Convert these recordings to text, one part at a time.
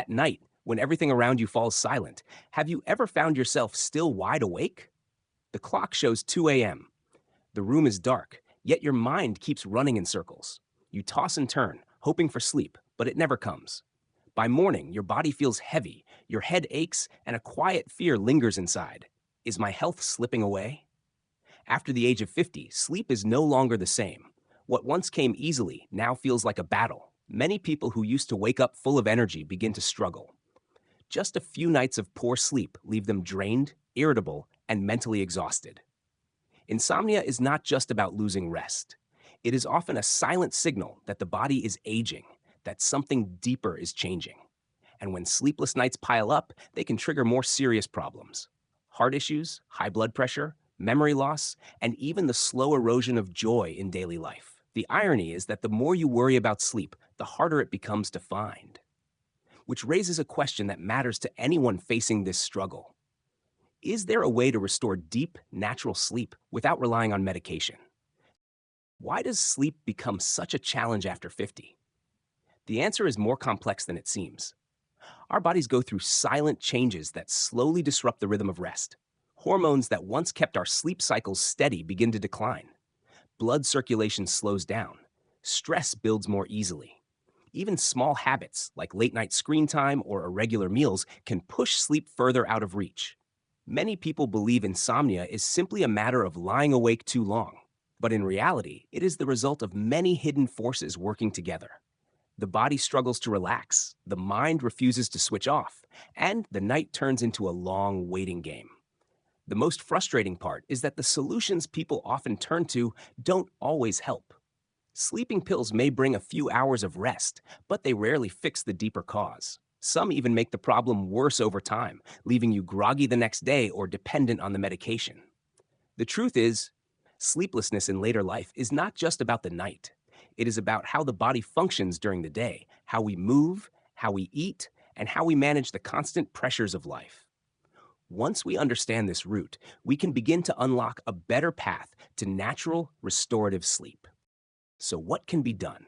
At night, when everything around you falls silent, have you ever found yourself still wide awake? The clock shows 2 a.m. The room is dark, yet your mind keeps running in circles. You toss and turn, hoping for sleep, but it never comes. By morning, your body feels heavy, your head aches, and a quiet fear lingers inside. Is my health slipping away? After the age of 50, sleep is no longer the same. What once came easily now feels like a battle. Many people who used to wake up full of energy begin to struggle. Just a few nights of poor sleep leave them drained, irritable, and mentally exhausted. Insomnia is not just about losing rest. It is often a silent signal that the body is aging, that something deeper is changing. And when sleepless nights pile up, they can trigger more serious problems. Heart issues, high blood pressure, memory loss, and even the slow erosion of joy in daily life. The irony is that the more you worry about sleep, the harder it becomes to find. Which raises a question that matters to anyone facing this struggle. Is there a way to restore deep, natural sleep without relying on medication? Why does sleep become such a challenge after 50? The answer is more complex than it seems. Our bodies go through silent changes that slowly disrupt the rhythm of rest. Hormones that once kept our sleep cycles steady begin to decline. Blood circulation slows down. Stress builds more easily. Even small habits, like late-night screen time or irregular meals, can push sleep further out of reach. Many people believe insomnia is simply a matter of lying awake too long. But in reality, it is the result of many hidden forces working together. The body struggles to relax, the mind refuses to switch off, and the night turns into a long waiting game. The most frustrating part is that the solutions people often turn to don't always help. Sleeping pills may bring a few hours of rest, but they rarely fix the deeper cause. Some even make the problem worse over time, leaving you groggy the next day or dependent on the medication. The truth is, sleeplessness in later life is not just about the night. It is about how the body functions during the day, how we move, how we eat, and how we manage the constant pressures of life. Once we understand this root, we can begin to unlock a better path to natural, restorative sleep. So what can be done?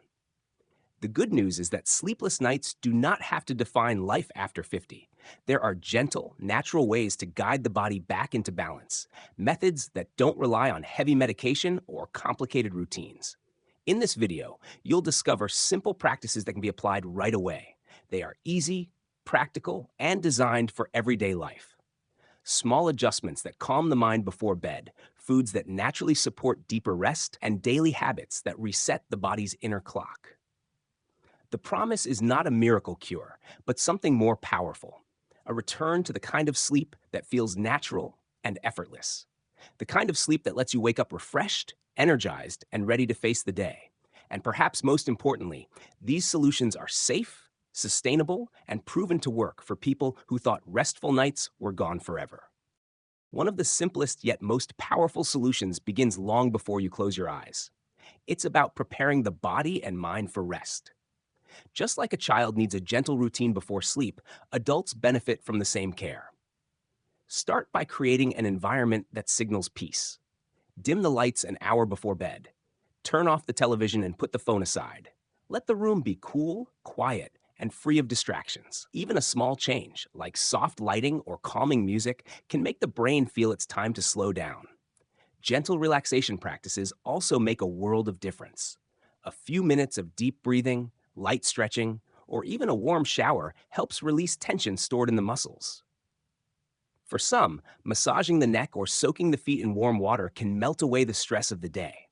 The good news is that sleepless nights do not have to define life after 50. There are gentle, natural ways to guide the body back into balance, methods that don't rely on heavy medication or complicated routines. In this video, you'll discover simple practices that can be applied right away. They are easy, practical, and designed for everyday life. Small adjustments that calm the mind before bed, foods that naturally support deeper rest, and daily habits that reset the body's inner clock. The promise is not a miracle cure, but something more powerful. A return to the kind of sleep that feels natural and effortless. The kind of sleep that lets you wake up refreshed, energized, and ready to face the day. And perhaps most importantly, these solutions are safe, sustainable, and proven to work for people who thought restful nights were gone forever. One of the simplest yet most powerful solutions begins long before you close your eyes. It's about preparing the body and mind for rest. Just like a child needs a gentle routine before sleep, adults benefit from the same care. Start by creating an environment that signals peace. Dim the lights an hour before bed. Turn off the television and put the phone aside. Let the room be cool, quiet, and free of distractions. Even a small change, like soft lighting or calming music, can make the brain feel it's time to slow down. Gentle relaxation practices also make a world of difference. A few minutes of deep breathing, light stretching, or even a warm shower helps release tension stored in the muscles. For some, massaging the neck or soaking the feet in warm water can melt away the stress of the day.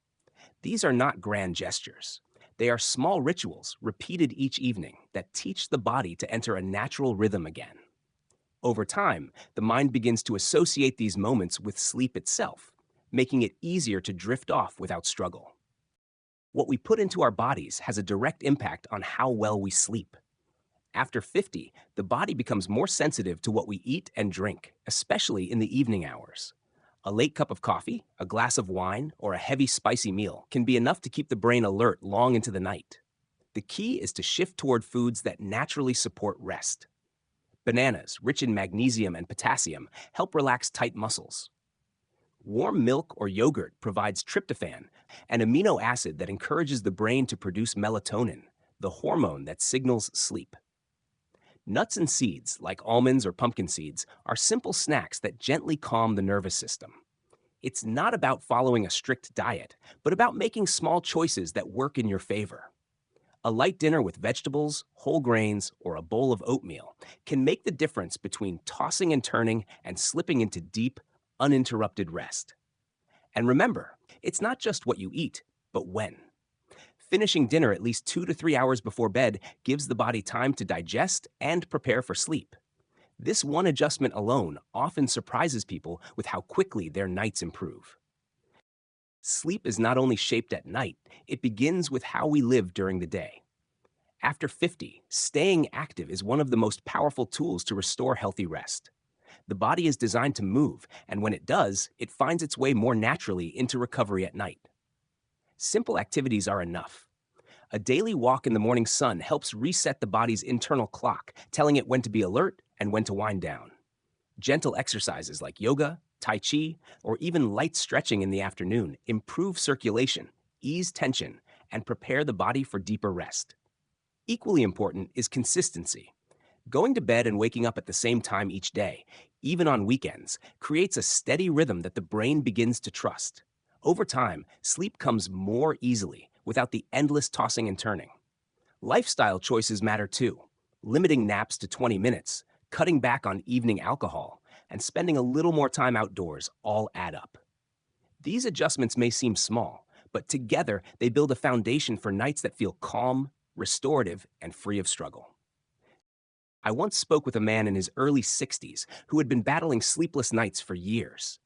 These are not grand gestures. They are small rituals repeated each evening that teach the body to enter a natural rhythm again. Over time, the mind begins to associate these moments with sleep itself, making it easier to drift off without struggle. What we put into our bodies has a direct impact on how well we sleep. After 50, the body becomes more sensitive to what we eat and drink, especially in the evening hours. A late cup of coffee, a glass of wine, or a heavy spicy meal can be enough to keep the brain alert long into the night. The key is to shift toward foods that naturally support rest. Bananas, rich in magnesium and potassium, help relax tight muscles. Warm milk or yogurt provides tryptophan, an amino acid that encourages the brain to produce melatonin, the hormone that signals sleep. Nuts and seeds, like almonds or pumpkin seeds, are simple snacks that gently calm the nervous system. It's not about following a strict diet, but about making small choices that work in your favor. A light dinner with vegetables, whole grains, or a bowl of oatmeal can make the difference between tossing and turning and slipping into deep, uninterrupted rest. And remember, it's not just what you eat, but when. Finishing dinner at least 2 to 3 hours before bed gives the body time to digest and prepare for sleep. This one adjustment alone often surprises people with how quickly their nights improve. Sleep is not only shaped at night, it begins with how we live during the day. After 50, staying active is one of the most powerful tools to restore healthy rest. The body is designed to move, and when it does, it finds its way more naturally into recovery at night. Simple activities are enough. A daily walk in the morning sun helps reset the body's internal clock, telling it when to be alert and when to wind down. Gentle exercises like yoga, tai chi, or even light stretching in the afternoon improve circulation, ease tension, and prepare the body for deeper rest. Equally important is consistency. Going to bed and waking up at the same time each day, even on weekends, creates a steady rhythm that the brain begins to trust. Over time, sleep comes more easily without the endless tossing and turning. Lifestyle choices matter too. Limiting naps to 20 minutes, cutting back on evening alcohol, and spending a little more time outdoors all add up. These adjustments may seem small, but together they build a foundation for nights that feel calm, restorative, and free of struggle. I once spoke with a man in his early 60s who had been battling sleepless nights for years.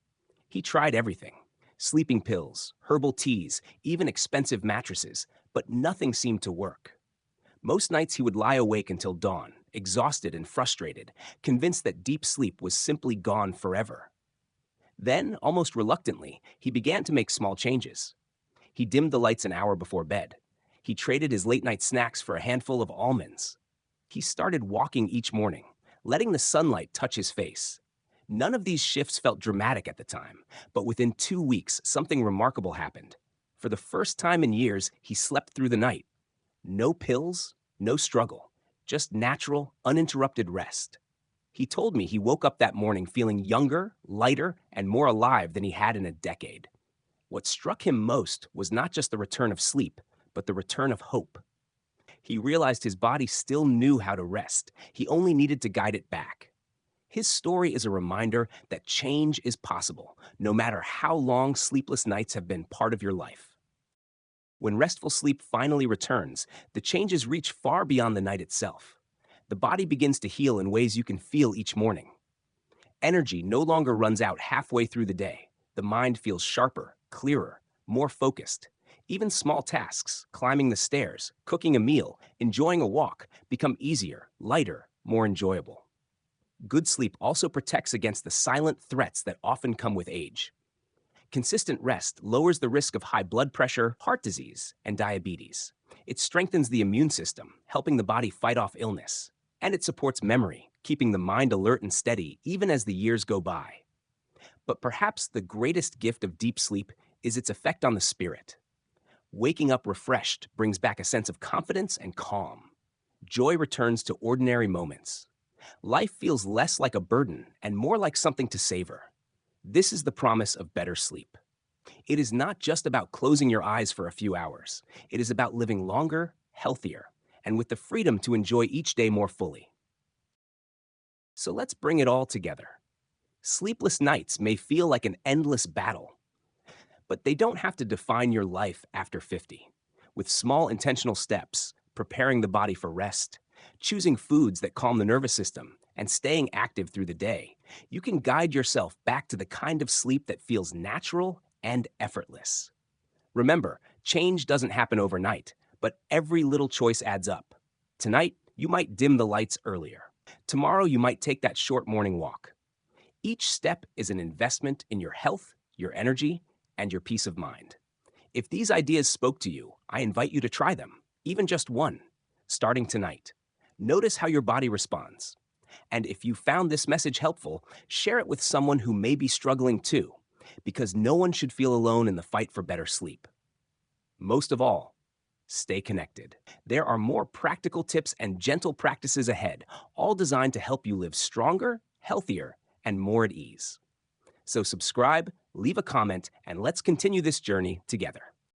He tried everything: sleeping pills, herbal teas, even expensive mattresses, but nothing seemed to work. Most nights he would lie awake until dawn, exhausted and frustrated, convinced that deep sleep was simply gone forever. Then, almost reluctantly, he began to make small changes. He dimmed the lights an hour before bed. He traded his late night snacks for a handful of almonds. He started walking each morning, letting the sunlight touch his face. None of these shifts felt dramatic at the time, but within 2 weeks, something remarkable happened. For the first time in years, he slept through the night. No pills, no struggle, just natural, uninterrupted rest. He told me he woke up that morning feeling younger, lighter, and more alive than he had in a decade. What struck him most was not just the return of sleep, but the return of hope. He realized his body still knew how to rest. He only needed to guide it back. His story is a reminder that change is possible, no matter how long sleepless nights have been part of your life. When restful sleep finally returns, the changes reach far beyond the night itself. The body begins to heal in ways you can feel each morning. Energy no longer runs out halfway through the day. The mind feels sharper, clearer, more focused. Even small tasks, climbing the stairs, cooking a meal, enjoying a walk, become easier, lighter, more enjoyable. Good sleep also protects against the silent threats that often come with age. Consistent rest lowers the risk of high blood pressure, heart disease, and diabetes. It strengthens the immune system, helping the body fight off illness. And it supports memory, keeping the mind alert and steady even as the years go by. But perhaps the greatest gift of deep sleep is its effect on the spirit. Waking up refreshed brings back a sense of confidence and calm. Joy returns to ordinary moments. Life feels less like a burden and more like something to savor. This is the promise of better sleep. It is not just about closing your eyes for a few hours. It is about living longer, healthier, and with the freedom to enjoy each day more fully. So let's bring it all together. Sleepless nights may feel like an endless battle, but they don't have to define your life after 50. With small intentional steps, preparing the body for rest, choosing foods that calm the nervous system, and staying active through the day, you can guide yourself back to the kind of sleep that feels natural and effortless. Remember, change doesn't happen overnight, but every little choice adds up. Tonight, you might dim the lights earlier. Tomorrow, you might take that short morning walk. Each step is an investment in your health, your energy, and your peace of mind. If these ideas spoke to you, I invite you to try them, even just one, starting tonight. Notice how your body responds. And if you found this message helpful, share it with someone who may be struggling too, because no one should feel alone in the fight for better sleep. Most of all, stay connected. There are more practical tips and gentle practices ahead, all designed to help you live stronger, healthier, and more at ease. So subscribe, leave a comment, and let's continue this journey together.